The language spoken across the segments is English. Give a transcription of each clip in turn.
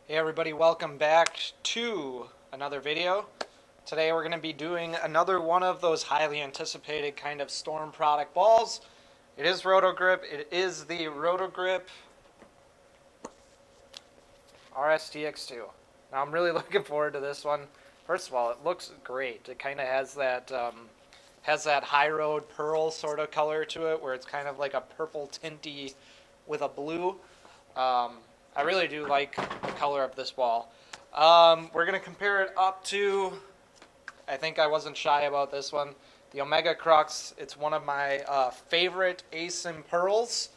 Hey everybody, welcome back to another video. Today we're going to be doing another one of those highly anticipated kind of storm product balls. It is Roto Grip. It is the Roto Grip RST-X2. Now I'm really looking forward to this one. First of all, it looks great. It kind of has that high road pearl sort of color to it, where it's kind of like a purple tinty with a blue. I really do like the color of this ball. We're going to compare it up to, I think I wasn't shy about this one, the Omega Crux. It's one of my favorite ASIM pearls.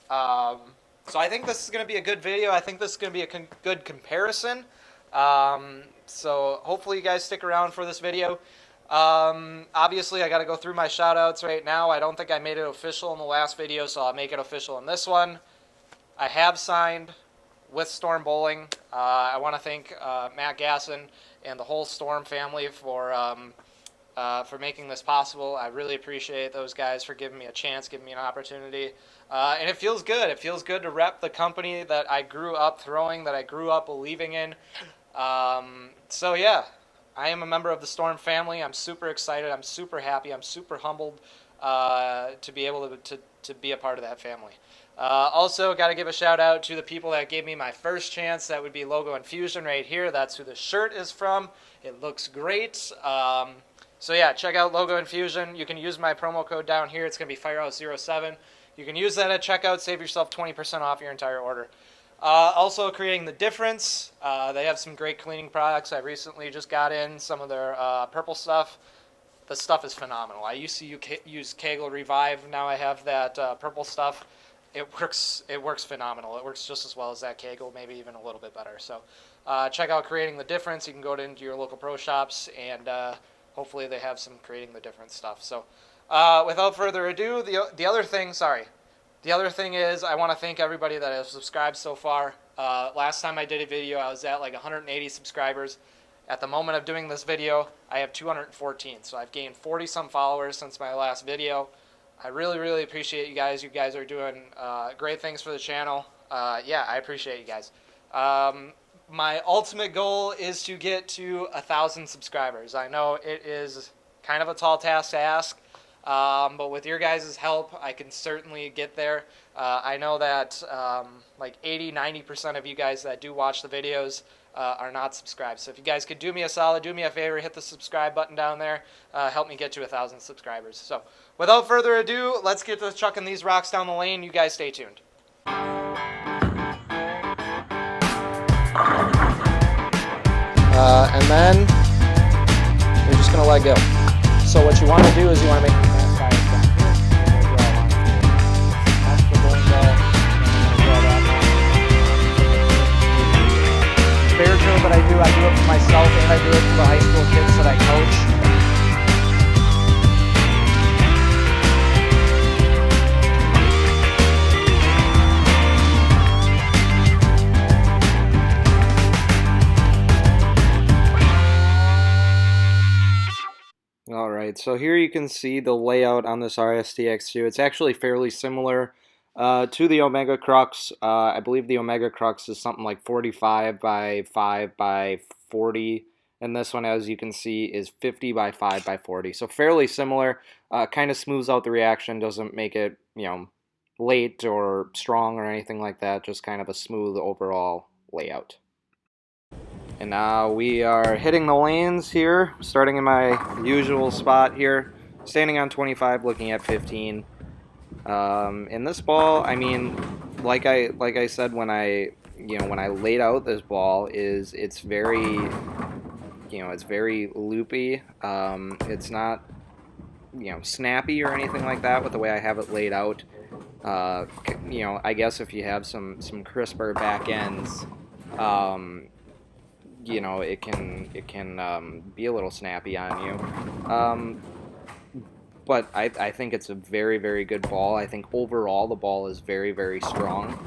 So I think this is going to be a good video. I think this is going to be a good comparison. So hopefully you guys stick around for this video. Obviously, I got to go through my shout-outs right now. I don't think I made it official in the last video, so I'll make it official in this one. I have signed with Storm Bowling. I want to thank Matt Gasson and the whole Storm family for making this possible. I really appreciate those guys for giving me a chance, giving me an opportunity. And it feels good. It feels good to rep the company that I grew up throwing, that I grew up believing in. So yeah, I am a member of the Storm family. I'm super excited. I'm super happy. I'm super humbled to be able to be a part of that family. Also, got to give a shout out to the people that gave me my first chance. That would be Logo Infusion right here. That's who the shirt is from. It looks great. So yeah, check out Logo Infusion. You can use my promo code down here. It's going to be FireOut07. You can use that at checkout. Save yourself 20% off your entire order. Also, Creating the Difference. They have some great cleaning products. I recently just got in some of their purple stuff. The stuff is phenomenal. I used to use Kegel Revive. Now I have that purple stuff. It works phenomenal. It works just as well as that Kegel, maybe even a little bit better. So check out Creating the Difference. You can go into your local pro shops, and hopefully they have some Creating the Difference stuff. So without further ado, the other thing is I want to thank everybody that has subscribed so far. Last time I did a video, I was at like 180 subscribers. At the moment of doing this video, I have 214. So I've gained 40-some followers since my last video. I really, really appreciate you guys. You guys are doing great things for the channel. Yeah, I appreciate you guys. My ultimate goal is to get to 1,000 subscribers. I know it is kind of a tall task to ask, but with your guys' help, I can certainly get there. I know that like 80-90% of you guys that do watch the videos are not subscribed. So if you guys could do me a solid, do me a favor, hit the subscribe button down there, help me get to 1,000 subscribers. So without further ado, let's get to chucking these rocks down the lane. You guys stay tuned. And then you're just going to let go. So what you want to do is you want to make the cast iron down here. That's the bowling ball. Bear drill that I do it for myself, and I do it for the high school kids that I coach. Alright, so here you can see the layout on this RST-X2. It's actually fairly similar to the Omega Crux. I believe the Omega Crux is something like 45 by 5 by 40, and this one, as you can see, is 50 by 5 by 40. So fairly similar. Kind of smooths out the reaction, doesn't make it, late or strong or anything like that. Just kind of a smooth overall layout. And now we are hitting the lanes here, starting in my usual spot here, standing on 25, looking at 15. In this ball, I mean, like I said when I laid out this ball, it's very, it's very loopy. It's not, snappy or anything like that with the way I have it laid out. I guess if you have some crisper back ends, it can be a little snappy on you. But I think it's a very, very good ball. I think overall the ball is very, very strong.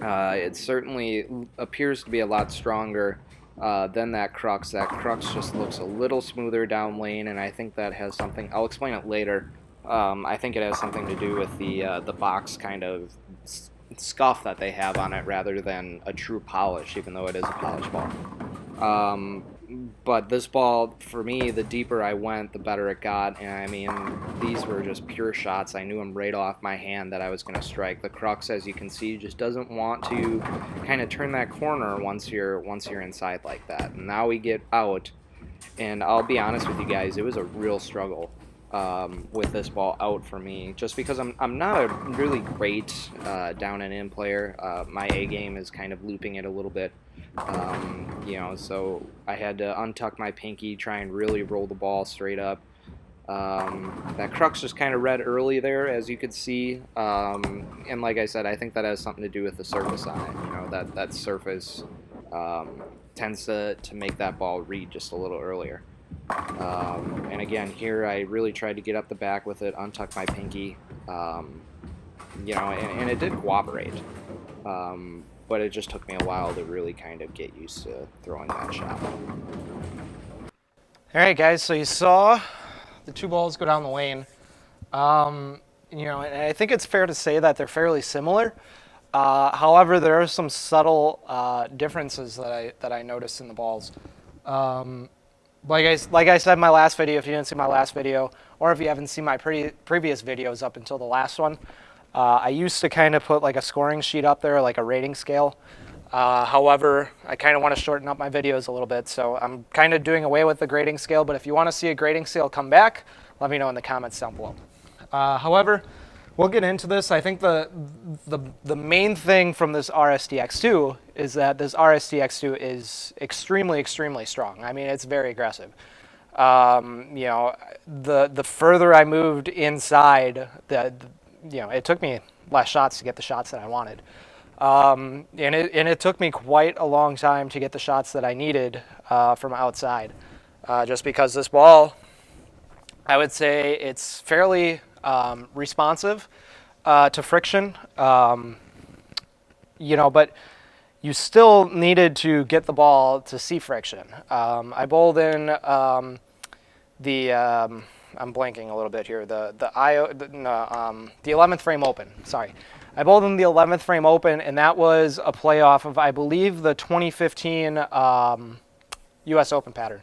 It certainly appears to be a lot stronger than that Crux. That Crux just looks a little smoother down lane, and I think that has something. I'll explain it later. I think it has something to do with the box kind of scuff that they have on it rather than a true polish, even though it is a polished ball. But this ball, for me, the deeper I went, the better it got. And I mean, these were just pure shots. I knew them right off my hand that I was going to strike. The crux, as you can see, just doesn't want to kind of turn that corner once you're inside like that. And now we get out, and I'll be honest with you guys, it was a real struggle with this ball out for me, just because I'm not a really great down and in player. My A game is kind of looping it a little bit. You know, so I had to untuck my pinky, try and really roll the ball straight up. That crux just kind of read early there, as you could see, and like I said, I think that has something to do with the surface on it. You know, that surface tends to make that ball read just a little earlier. And again, here I really tried to get up the back with it, untuck my pinky, you know, and it did cooperate. But it just took me a while to really kind of get used to throwing that shot. All right, guys, so you saw the two balls go down the lane. You know, and I think it's fair to say that they're fairly similar. However, there are some subtle differences that I noticed in the balls. Like I said in my last video, if you didn't see my last video, or if you haven't seen my previous videos up until the last one, I used to kind of put like a scoring sheet up there, like a rating scale. However, I kind of want to shorten up my videos a little bit, so I'm kind of doing away with the grading scale, but if you want to see a grading scale come back, let me know in the comments down below. However, we'll get into this. I think the main thing from this RST-X2 is that this RST-X2 is extremely, extremely strong. I mean, it's very aggressive. You know, the further I moved inside, you know, it took me less shots to get the shots that I wanted. And it took me quite a long time to get the shots that I needed from outside. Just because this ball, I would say it's fairly responsive to friction, you know, but you still needed to get the ball to see friction. I bowled in I'm blanking a little bit here. The 11th frame open. Sorry, I bowled in the 11th frame open, and that was a playoff of, I believe, the 2015 U.S. Open pattern.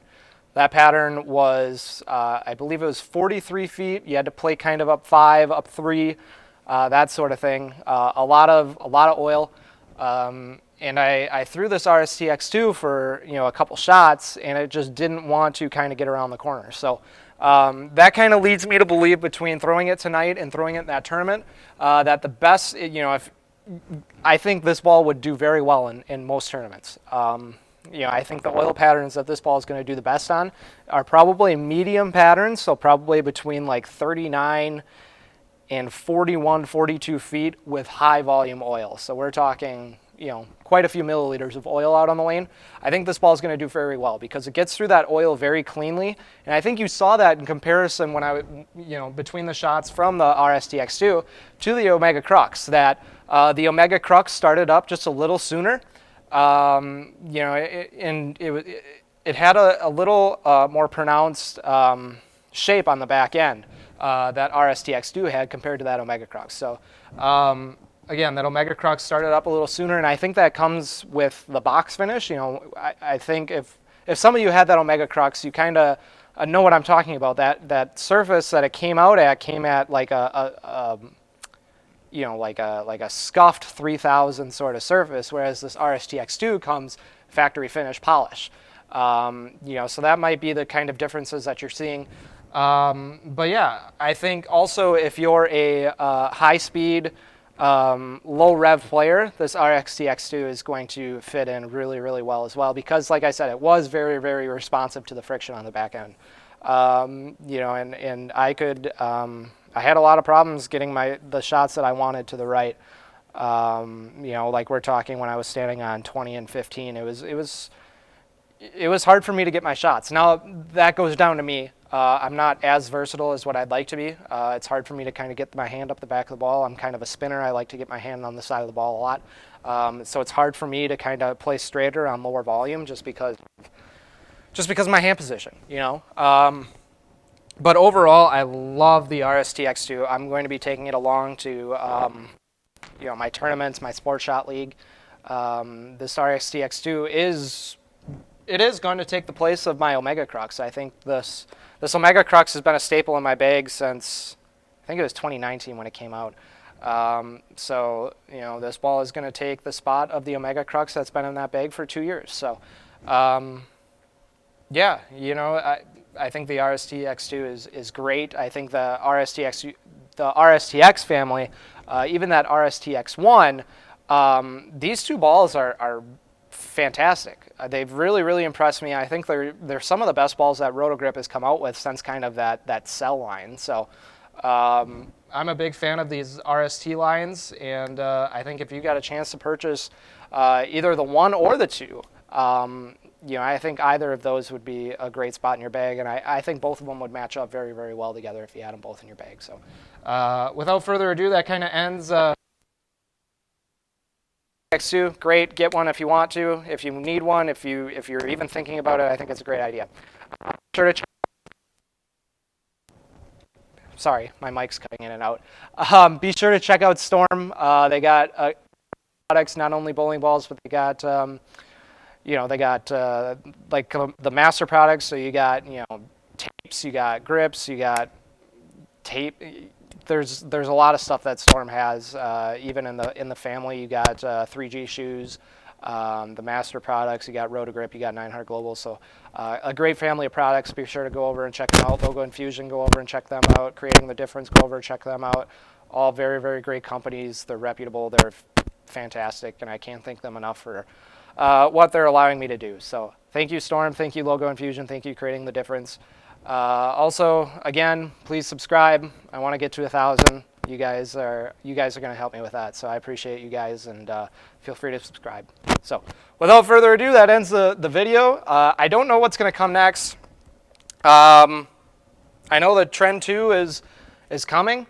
That pattern was, I believe, it was 43 feet. You had to play kind of up 5, up 3, that sort of thing. A lot of oil. And I threw this RST-X2 for, you know, a couple shots, and it just didn't want to kind of get around the corner. So that kind of leads me to believe, between throwing it tonight and throwing it in that tournament, that the best, you know, I think this ball would do very well in most tournaments. You know, I think the oil patterns that this ball is going to do the best on are probably medium patterns, so probably between like 39 and 41, 42 feet with high volume oil. So we're talking, you know, quite a few milliliters of oil out on the lane. I think this ball is going to do very well because it gets through that oil very cleanly. And I think you saw that in comparison when you know, between the shots from the RST-X2 to the Omega Crux, that the Omega Crux started up just a little sooner. You know, it had a little more pronounced shape on the back end that RST-X2 had compared to that Omega Crux. So again, that Omega Crux started up a little sooner, and I think that comes with the box finish. You know, I think if some of you had that Omega Crux, you kind of know what I'm talking about. That surface that it came at like you know, like a scuffed 3000 sort of surface, whereas this RST-X2 comes factory finish polish. You know, so that might be the kind of differences that you're seeing. But yeah, I think also if you're a high speed, low rev player, this RST-X2 is going to fit in really, really well as well, because like I said, it was very, very responsive to the friction on the back end. You know, and I had a lot of problems getting the shots that I wanted to the right. You know, like we're talking when I was standing on 20 and 15, it was hard for me to get my shots. Now that goes down to me. I'm not as versatile as what I'd like to be. It's hard for me to kind of get my hand up the back of the ball. I'm kind of a spinner. I like to get my hand on the side of the ball a lot. So it's hard for me to kind of play straighter on lower volume just because of my hand position, you know. But overall, I love the RST-X2. I'm going to be taking it along to my tournaments, my Sport Shot League. This RST-X2 is going to take the place of my Omega Crux. I think this Omega Crux has been a staple in my bag since, I think it was 2019 when it came out. So this ball is going to take the spot of the Omega Crux that's been in that bag for 2 years. So yeah, I think the RST-X2 is great. I think the RST-X family, even that RST-X1, these two balls are fantastic. They've really impressed me. I think they're some of the best balls that Roto Grip has come out with since kind of that cell line. So I'm a big fan of these RST lines, and I think if you got a chance to purchase either the one or the two, I think either of those would be a great spot in your bag, and I think both of them would match up very well together if you had them both in your bag. So without further ado, that kind of ends X2. Great, get one if you want to. If you need one, if you're even thinking about it, I think it's a great idea. Sure to Sorry, my mic's cutting in and out. Be sure to check out Storm. They got products, not only bowling balls, but they got they got like the master products. So you got tapes, you got grips, you got tape. There's a lot of stuff that Storm has. Even in the family, you got 3G shoes, the master products. You got Roto Grip, you got 900 Global. So a great family of products. Be sure to go over and check them out. Logo Infusion, go over and check them out. Creating the Difference, go over and check them out. All very great companies. They're reputable. They're fantastic, and I can't thank them enough for what they're allowing me to do. So thank you, Storm. Thank you, Logo Infusion. Thank you, Creating the Difference. Also, again, please subscribe. I want to get to 1,000. You guys are going to help me with that. So I appreciate you guys, and feel free to subscribe. So without further ado, that ends the video. I don't know what's going to come next. I know that Trend 2 is coming.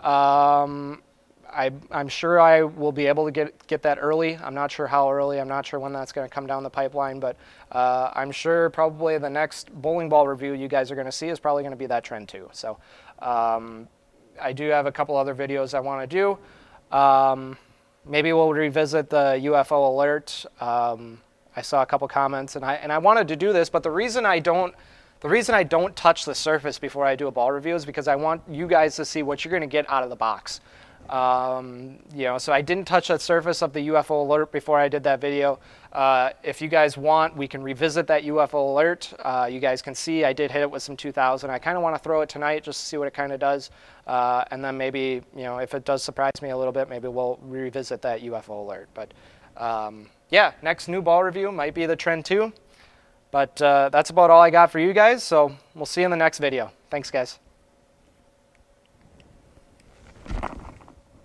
I'm sure I will be able to get that early. I'm not sure how early. I'm not sure when that's going to come down the pipeline, but I'm sure probably the next bowling ball review you guys are going to see is probably going to be that Trend 2. So I do have a couple other videos I want to do. Maybe we'll revisit the UFO alert. I saw a couple comments, and I wanted to do this, but the reason I don't touch the surface before I do a ball review is because I want you guys to see what you're going to get out of the box. So I didn't touch the surface of the UFO alert before I did that video. If you guys want, we can revisit that UFO alert. You guys can see I did hit it with some 2000. I kind of want to throw it tonight just to see what it kind of does. And then maybe, if it does surprise me a little bit, maybe we'll revisit that UFO alert. But yeah, next new ball review might be the Trend 2. But that's about all I got for you guys. So we'll see you in the next video. Thanks, guys.